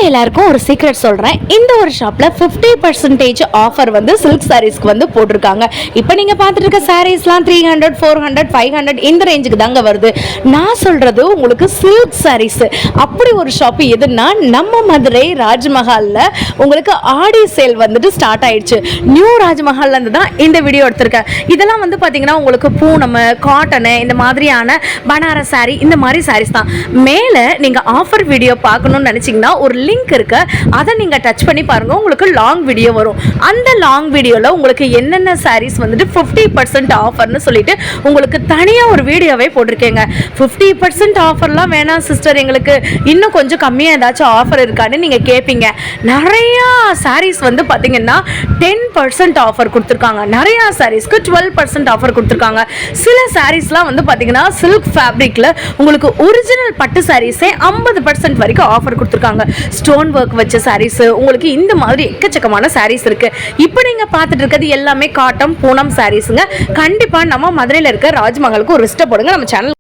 எல்லாருக்கும் ஒரு சீக்ரெட் சொல்றேன். இந்த ஒரு ஷாப்ல 50% ஆஃபர் வந்து சில்க் சாரீஸ்க்கு வந்து போட்டிருக்காங்க. இப்போ நீங்க பார்த்துட்டு இருக்க சாரீஸ்லாம் 300, 400, 500 இந்த ரேஞ்சுக்கு தாங்க வருது. நான் சொல்றது உங்களுக்கு சில்க் சாரீஸ். அப்படி ஒரு ஷாப் எதுன்னா நம்ம மதுரை ராஜ்மஹால்ல உங்களுக்கு ஆடி சேல் வந்துட்டு ஸ்டார்ட் ஆயிடுச்சு. நியூ ராஜ்மஹால்ல இருந்து தான் இந்த வீடியோ எடுத்திருக்கேன். இதெல்லாம் வந்து பாத்தீங்கன்னா உங்களுக்கு பூனம், காட்டன் இந்த மாதிரியான பனாரஸ் சாரி இந்த மாதிரி சாரீஸ் தான். மேல நீங்க ஆஃபர் வீடியோ பார்க்கணும்னு நினைச்சீங்கன்னா ஒரு லிங்க் இருக்கு, அதை நீங்க டச் பண்ணி பாருங்க. உங்களுக்கு லாங் வீடியோ வரும். அந்த லாங் வீடியோல உங்களுக்கு என்னென்ன சாரீஸ் வந்துட்டு 50% ஆஃபர்னு சொல்லிட்டு உங்களுக்கு தனியா ஒரு வீடியோவே போட்டிருக்கேங்க. 50% ஆஃபர்லாம் வேணாம் சிஸ்டர், எங்களுக்கு இன்னும் கொஞ்சம் கம்மியா ஏதாச்சும் ஆஃபர் இருக்கான்னு நீங்க கேட்பீங்க. நிறைய சாரீஸ் வந்து பாத்தீங்கன்னா 10% ஆஃபர் கொடுத்துருக்காங்க. நிறைய சாரீஸ்க்கு 12% ஆஃபர் கொடுத்துருக்காங்க. சில சாரீஸ்லாம் வந்து பாத்தீங்கன்னா சில்க் ஃபேப்ரிக்ல உங்களுக்கு ஒரிஜினல் பட்டு சாரீஸே 50% வரைக்கும் ஆஃபர் கொடுத்துருக்காங்க. ஸ்டோன் ஒர்க் வச்ச சாரீஸ் உங்களுக்கு இந்த மாதிரி எக்கச்சக்கமான சாரீஸ் இருக்கு. இப்போ நீங்க பார்த்துட்டு இருக்கிறது எல்லாமே காட்டன் பூனம் சாரீஸுங்க. கண்டிப்பா நம்ம மதுரையில் இருக்க ராஜ்மஹாலுக்கு ஒரு விசிட் போடுங்க. நம்ம சேனல்